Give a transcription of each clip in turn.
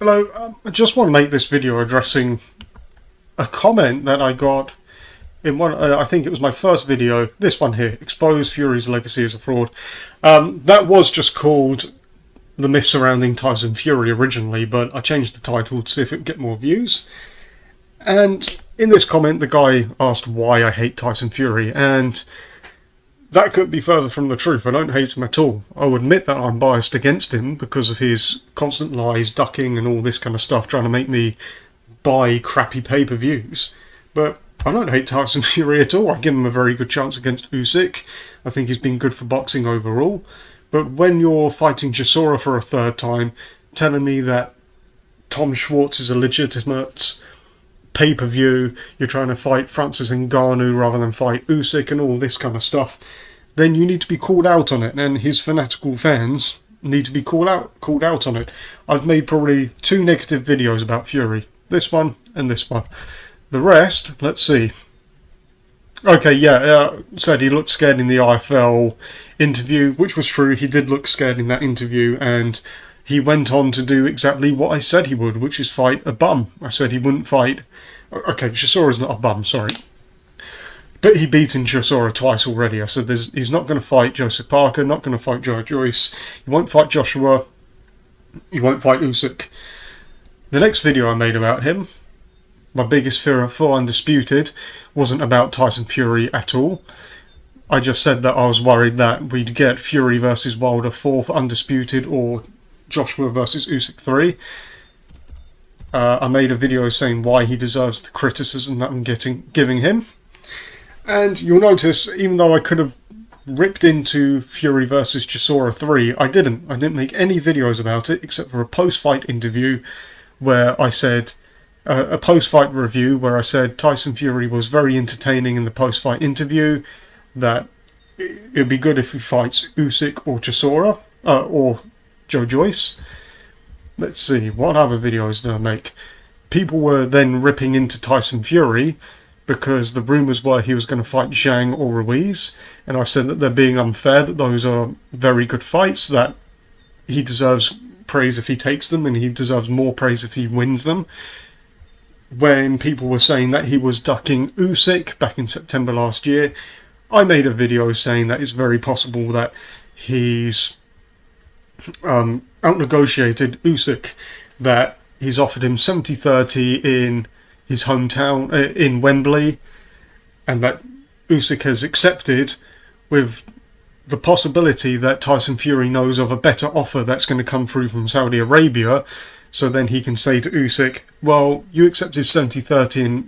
Hello, I just want to make this video addressing a comment that I got in one, I think it was my first video, this one here, Expose Fury's Legacy as a Fraud. That was just called The Myth Surrounding Tyson Fury originally, but I changed the title to see if it would get more views. And in this comment, the guy asked why I hate Tyson Fury, and that couldn't be further from the truth. I don't hate him at all. I'll admit that I'm biased against him because of his constant lies, ducking and all this kind of stuff, trying to make me buy crappy pay-per-views. But I don't hate Tyson Fury at all. I give him a very good chance against Usyk. I think he's been good for boxing overall. But when you're fighting Chisora for a third time, telling me that Tom Schwartz is a legitimate pay-per-view, you're trying to fight Francis Ngannou rather than fight Usyk and all this kind of stuff, then you need to be called out on it, and his fanatical fans need to be called out on it. I've made probably 2 negative videos about Fury. This one and this one. The rest, let's see. Okay, yeah, said he looked scared in the IFL interview, which was true. He did look scared in that interview, and he went on to do exactly what I said he would, which is fight a bum. I said he wouldn't fight... Okay, Chisora's not a bum, sorry. But he beaten Chisora twice already. I said he's not going to fight Joseph Parker, not going to fight Joe Joyce. He won't fight Joshua. He won't fight Usyk. The next video I made about him, my biggest fear for Undisputed, wasn't about Tyson Fury at all. I just said that I was worried that we'd get Fury versus Wilder 4 for Undisputed or Joshua versus Usyk 3. I made a video saying why he deserves the criticism that I'm giving him. And you'll notice, even though I could have ripped into Fury versus Chisora 3, I didn't. I didn't make any videos about it except for a post-fight interview where I said, a post-fight review where I said Tyson Fury was very entertaining in the post-fight interview, that it'd be good if he fights Usyk or Chisora, or Joe Joyce. Let's see, what other videos did I make? People were then ripping into Tyson Fury because the rumours were he was going to fight Zhang or Ruiz, and I said that they're being unfair, that those are very good fights, that he deserves praise if he takes them, and he deserves more praise if he wins them. When people were saying that he was ducking Usyk back in September last year, I made a video saying that it's very possible that he's out-negotiated Usyk, that he's offered him 70-30 in his hometown, in Wembley, and that Usyk has accepted with the possibility that Tyson Fury knows of a better offer that's going to come through from Saudi Arabia, so then he can say to Usyk, well, you accepted 70-30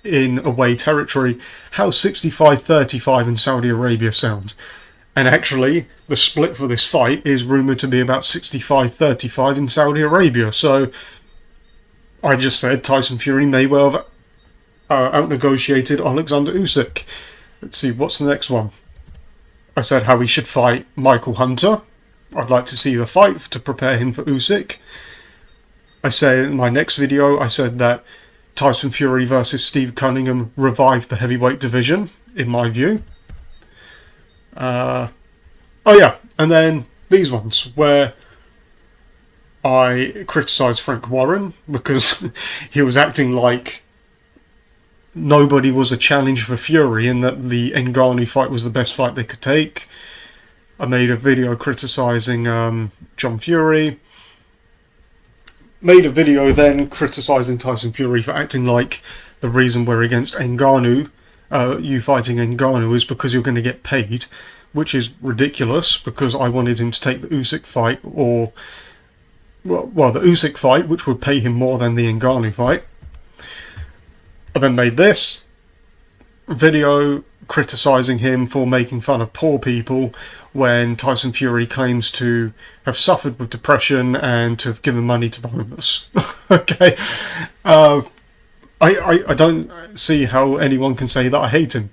in away territory, how's 65-35 in Saudi Arabia sound? And actually, the split for this fight is rumoured to be about 65-35 in Saudi Arabia. So, I just said Tyson Fury may well have out-negotiated Alexander Usyk. Let's see, what's the next one? I said how he should fight Michael Hunter. I'd like to see the fight to prepare him for Usyk. I say in my next video, I said that Tyson Fury versus Steve Cunningham revived the heavyweight division, in my view. Oh yeah, and then these ones where I criticised Frank Warren because he was acting like nobody was a challenge for Fury and that the Ngannou fight was the best fight they could take. I made a video criticising John Fury. Made a video then criticising Tyson Fury for acting like the reason we're against Ngannou, you fighting Ngannou, is because you're going to get paid, which is ridiculous because I wanted him to take the Usyk fight, or well, the Usyk fight, which would pay him more than the Ngannou fight. I then made this video criticising him for making fun of poor people when Tyson Fury claims to have suffered with depression and to have given money to the homeless. Okay, I don't see how anyone can say that I hate him.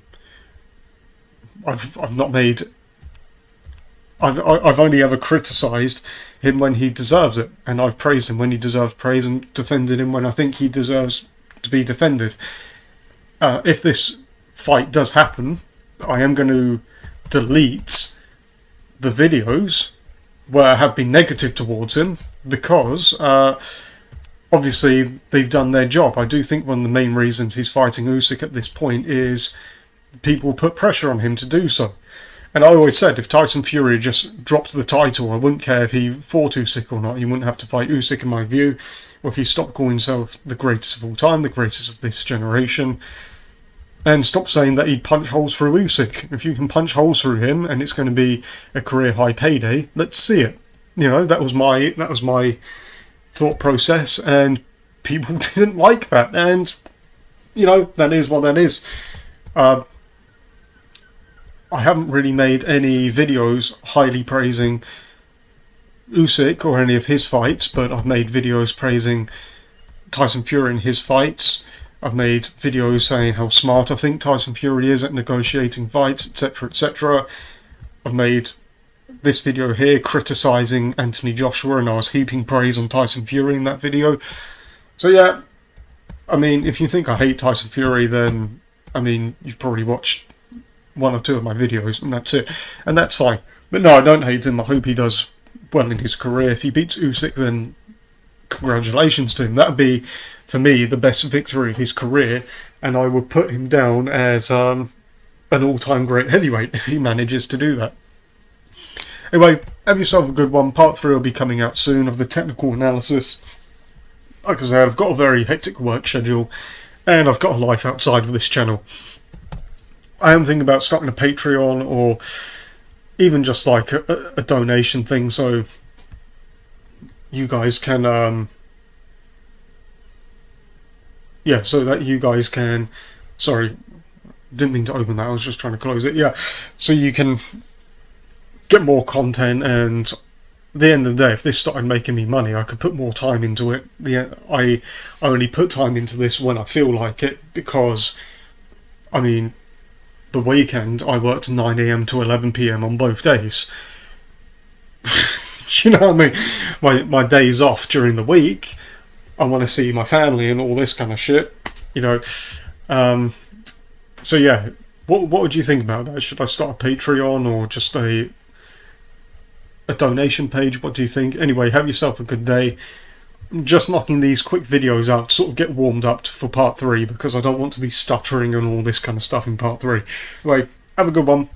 I've not made... I've only ever criticised him when he deserves it, and I've praised him when he deserves praise and defended him when I think he deserves to be defended. If this fight does happen, I am going to delete the videos where I have been negative towards him because obviously they've done their job. I do think one of the main reasons he's fighting Usyk at this point is people put pressure on him to do so. And I always said, if Tyson Fury just dropped the title, I wouldn't care if he fought Usyk or not. He wouldn't have to fight Usyk, in my view. Or if he stopped calling himself the greatest of all time, the greatest of this generation, and stop saying that he'd punch holes through Usyk. If you can punch holes through him, and it's going to be a career high payday, let's see it. You know, that was my thought process, and people didn't like that. And you know, that is what that is. I haven't really made any videos highly praising Usyk or any of his fights, but I've made videos praising Tyson Fury in his fights. I've made videos saying how smart I think Tyson Fury is at negotiating fights, etc, etc. I've made this video here criticising Anthony Joshua, and I was heaping praise on Tyson Fury in that video. So yeah, I mean, if you think I hate Tyson Fury, then, I mean, you've probably watched one or two of my videos, and that's it. And that's fine. But no, I don't hate him. I hope he does well in his career. If he beats Usyk, then congratulations to him. That would be, for me, the best victory of his career, and I would put him down as an all-time great heavyweight if he manages to do that. Anyway, have yourself a good one. Part 3 will be coming out soon of the technical analysis. Like I said, I've got a very hectic work schedule, and I've got a life outside of this channel. I am thinking about starting a Patreon, or even just like a donation thing, so you guys can, so that you guys can, sorry, didn't mean to open that, I was just trying to close it, yeah, so you can get more content, and at the end of the day, if this started making me money, I could put more time into it. I only put time into this when I feel like it, because, I mean, the weekend I worked 9 AM to 11 PM on both days. You know what I mean? My days off during the week, I want to see my family and all this kind of shit, you know. So yeah, what would you think about that? Should I start a Patreon or just a donation page? What do you think? Anyway, have yourself a good day. I'm just knocking these quick videos out to sort of get warmed up for part 3, because I don't want to be stuttering and all this kind of stuff in part 3. Anyway, have a good one.